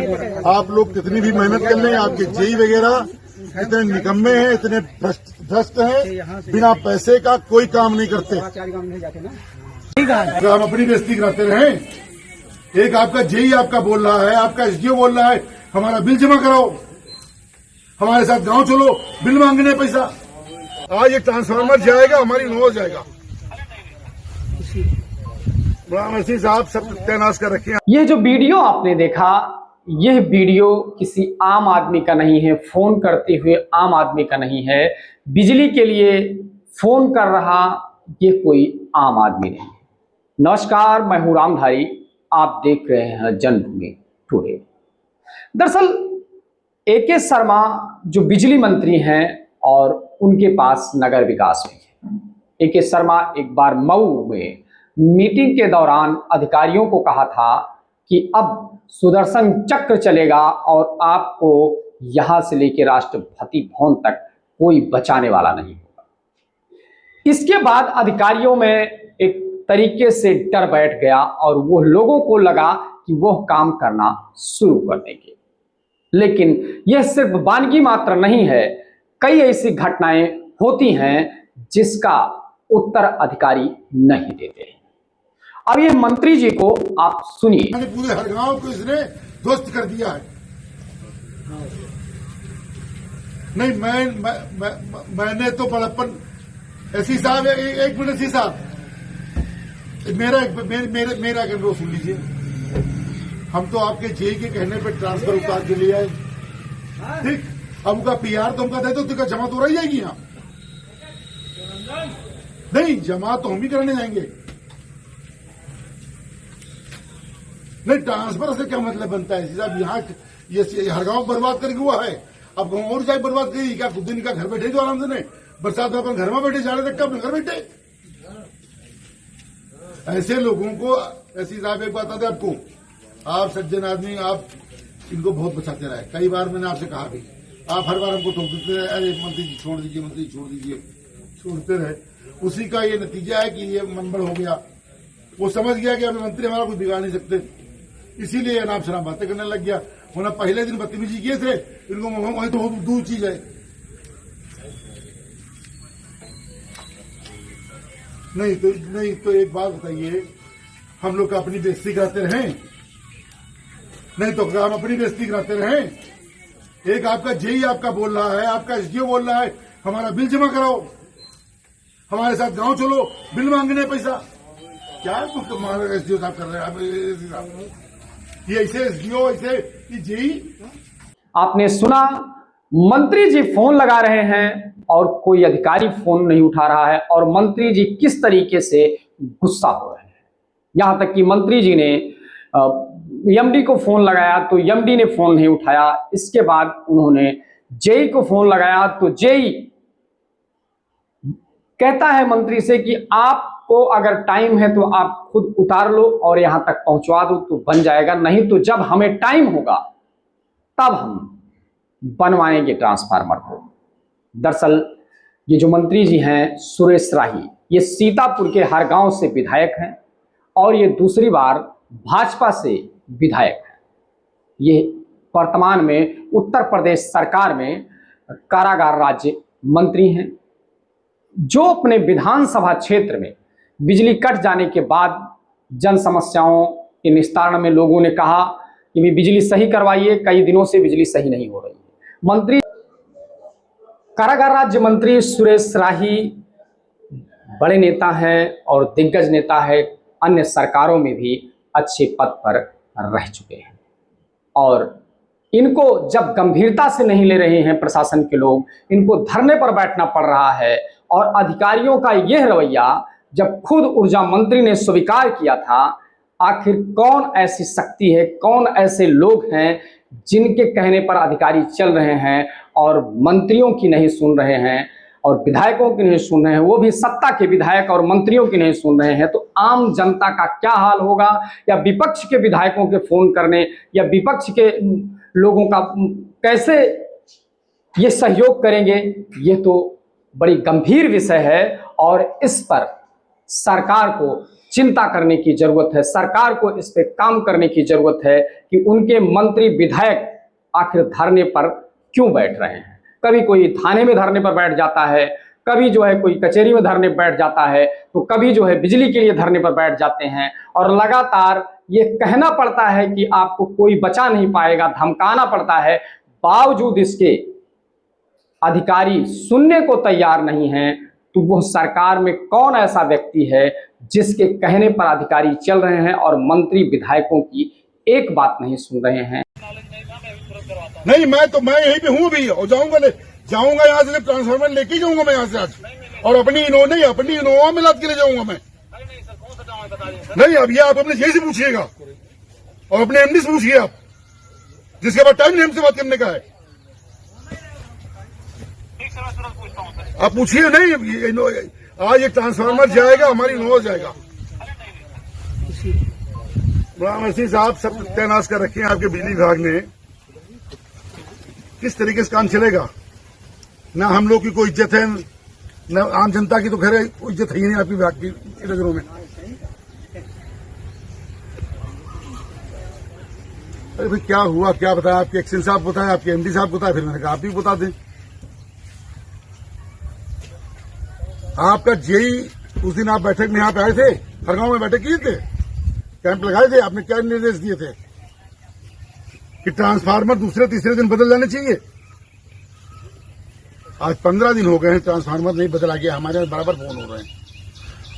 आप लोग कितनी भी मेहनत कर लें, आपके जेई वगैरह इतने निकम्मे हैं, इतने भ्रष्ट हैं, बिना पैसे का कोई काम नहीं करते। तो हम अपनी बेइज्जती कराते रहें। एक आपका जेई आपका बोल रहा है, आपका एसडीओ बोल रहा है हमारा बिल जमा कराओ, हमारे साथ गांव चलो, बिल मांगने पैसा। आज ये ट्रांसफार्मर जाएगा, हमारी नो जाएगा। मसीह साहब सब सत्यानाश कर रखे हैं। यह जो वीडियो आपने देखा, यह वीडियो किसी आम आदमी का नहीं है, फोन करते हुए आम आदमी का नहीं है। बिजली के लिए फोन कर रहा ये कोई आम आदमी नहीं है। नमस्कार, मैं हूं रामधारी, आप देख रहे हैं जनभूमि टुडे। दरअसल AK शर्मा जो बिजली मंत्री हैं और उनके पास नगर विकास भी है। AK शर्मा एक बार मऊ में मीटिंग के दौरान अधिकारियों को कहा था कि अब सुदर्शन चक्र चलेगा और आपको यहां से लेकर राष्ट्रपति भवन तक कोई बचाने वाला नहीं होगा। इसके बाद अधिकारियों में एक तरीके से डर बैठ गया और वो लोगों को लगा कि वह काम करना शुरू कर देंगे। लेकिन यह सिर्फ वानगी मात्र नहीं है, कई ऐसी घटनाएं होती हैं जिसका उत्तर अधिकारी नहीं देते हैं। अब ये मंत्री जी को आप सुनिए। पूरे हर गांव को इसने ध्वस्त कर दिया है। नहीं मैंने तो बड़प्पन ऐसी साहब, एक मिनट सी साहब, मेरा कंट्रोल सुन लीजिए। हम तो आपके जेई के कहने पे ट्रांसफर उतार के लिए आए, ठीक। अब उनका PR तो हमका दे दो, तो जमा तो रही जाएगी यहाँ। नहीं, जमा तो हम ही करने जाएंगे। नहीं, ट्रांसफर से क्या मतलब बनता है साहब? यहाँ ये हर गांव बर्बाद करके हुआ है, अब गांव और जाए बर्बाद करिए क्या? खुद दिन का घर बैठे जो आराम से, नहीं बरसात में अपन घर में बैठे, जाने तक अपने घर बैठे। ऐसे लोगों को, ऐसी साहब एक बात आते आपको, आप सज्जन आदमी, आप इनको बहुत बचाते रहे। कई बार मैंने आपसे कहा भी, आप हर बार हमको टोक देते रहे, अरे मंत्री जी छोड़ दीजिए, मंत्री जी छोड़ दीजिए, छोड़ते रहे। उसी का ये नतीजा है कि ये मनबड़ हो गया। वो समझ गया कि अब मंत्री हमारा कुछ बिगाड़ नहीं सकते, इसीलिए नाम शराब बातें करने लग गया। उन्हें पहले दिन बदतमीजी किए थे, इनको वही तो दूर चीज है। नहीं तो एक बात बताइए, हम लोग अपनी बेइज्जती कराते रहें? नहीं तो हम अपनी बेइज्जती कराते रहें? एक आपका जेई आपका बोल रहा है, आपका एसडीओ बोल रहा है हमारा बिल जमा कराओ, हमारे साथ गांव चलो, बिल मांगने पैसा। क्या एसडीओ साहब कर रहे हैं? ये ऐसे एसडीओ, ऐसे जेई। आपने सुना, मंत्री जी फोन लगा रहे हैं और कोई अधिकारी फोन नहीं उठा रहा है, और मंत्री जी किस तरीके से गुस्सा हो रहे हैं। यहां तक कि मंत्री जी ने एमडी को फोन लगाया तो एमडी ने फोन नहीं उठाया। इसके बाद उन्होंने जेई को फोन लगाया तो जेई कहता है मंत्री से कि आपको अगर टाइम है तो आप खुद उतार लो और यहां तक पहुंचवा दो तो बन जाएगा, नहीं तो जब हमें टाइम होगा तब हम बनवाएंगे ट्रांसफार्मर को। दरअसल ये जो मंत्री जी हैं सुरेश राही, ये सीतापुर के हर गांव से विधायक हैं और ये दूसरी बार भाजपा से विधायक हैं। ये वर्तमान में उत्तर प्रदेश सरकार में कारागार राज्य मंत्री हैं, जो अपने विधानसभा क्षेत्र में बिजली कट जाने के बाद जन समस्याओं के निस्तारण में लोगों ने कहा कि भी बिजली सही करवाइए, कई दिनों से बिजली सही नहीं हो रही है। मंत्री, कारागार राज्य मंत्री सुरेश राही बड़े नेता हैं और दिग्गज नेता है, अन्य सरकारों में भी अच्छे पद पर रह चुके हैं, और इनको जब गंभीरता से नहीं ले रहे हैं प्रशासन के लोग, इनको धरने पर बैठना पड़ रहा है। और अधिकारियों का यह रवैया जब खुद ऊर्जा मंत्री ने स्वीकार किया था, आखिर कौन ऐसी शक्ति है, कौन ऐसे लोग हैं जिनके कहने पर अधिकारी चल रहे हैं और मंत्रियों की नहीं सुन रहे हैं और विधायकों की नहीं सुन रहे हैं, वो भी सत्ता के विधायक और मंत्रियों की नहीं सुन रहे हैं, तो आम जनता का क्या हाल होगा? या विपक्ष के विधायकों के फोन करने या विपक्ष के लोगों का कैसे ये सहयोग करेंगे? ये तो बड़ी गंभीर विषय है और इस पर सरकार को चिंता करने की जरूरत है। सरकार को इस पे काम करने की जरूरत है कि उनके मंत्री विधायक आखिर धरने पर क्यों बैठ रहे हैं। कभी कोई थाने में धरने पर बैठ जाता है, कभी जो है कोई कचहरी में धरने पर बैठ जाता है, तो कभी जो है बिजली के लिए धरने पर बैठ जाते हैं और लगातार ये कहना पड़ता है कि आपको कोई बचा नहीं पाएगा, धमकाना पड़ता है। बावजूद इसके अधिकारी सुनने को तैयार नहीं हैं। तो वो सरकार में कौन ऐसा व्यक्ति है जिसके कहने पर अधिकारी चल रहे हैं और मंत्री विधायकों की एक बात नहीं सुन रहे हैं। नहीं, मैं यहीं पे हूँ भी और जाऊंगा यहाँ से ट्रांसफार्मर लेके जाऊंगा मैं यहाँ से आज, और अपनी इनोवा में लाद के ले जाऊंगा मैं। नहीं, अब ये आप अपने जेई से पूछिएगा और अपने एमडी से पूछिए आप, जिसके बाद टाइम नहीं हमसे बात करने का है। आप पूछिए। नहीं, आज ये ट्रांसफार्मर जाएगा, हमारी इनोवा जाएगा। मसीह साहब सब तैनात कर रखे हैं आपके बिजली विभाग ने। किस तरीके से काम चलेगा? ना हम लोग की कोई इज्जत है, न आम जनता की तो खैर कोई इज्जत है ही नहीं आपकी विभाग की नजरों में। अरे भाई क्या हुआ, क्या बताया? आपके एक्शन साहब बताया, आपके एमडी साहब बताया, फिर मैंने कहा आप भी बता दें। आपका जेई उस दिन आप बैठक में यहाँ पे आए थे, खरगांव में बैठक किए थे, कैंप लगाए थे, आपने क्या निर्देश दिए थे कि ट्रांसफार्मर दूसरे तीसरे दिन बदल जाने चाहिए। आज 15 दिन हो गए हैं, ट्रांसफार्मर नहीं बदला गया। हमारे बराबर फोन हो रहे हैं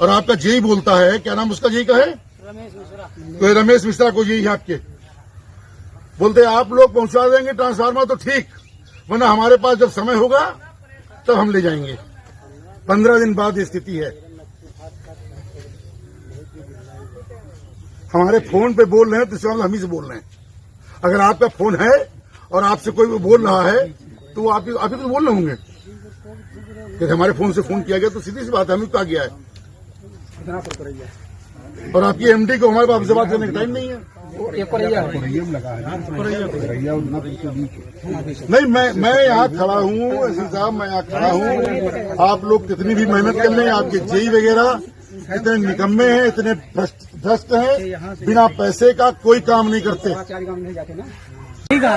और आपका जेई बोलता है, क्या नाम उसका जेई का है? तो रमेश मिश्रा को जेई है आपके, बोलते हैं आप लोग पहुंचा देंगे ट्रांसफार्मर तो ठीक, वरना हमारे पास जब समय होगा तब हम ले जाएंगे। 15 दिन बाद ये स्थिति है। हमारे फोन पे बोल रहे हैं तो इस हम ही से बोल रहे हैं। अगर आपका फोन है और आपसे कोई बोल रहा है तो आप ही तो बोल रहे होंगे। फिर हमारे फोन से फोन किया गया तो सीधी सी बात है, हमें कहा गया है। और आपकी एमडी को हमारे पास से बात करने का टाइम नहीं है। नहीं, मैं यहाँ खड़ा हूँ एसपी साहब, मैं यहाँ खड़ा हूँ। आप लोग कितनी भी मेहनत कर लें, आपके जेई वगैरह इतने निकम्मे हैं, इतने भ्रष्ट हैं, बिना पैसे का कोई काम नहीं करते। ठीक है।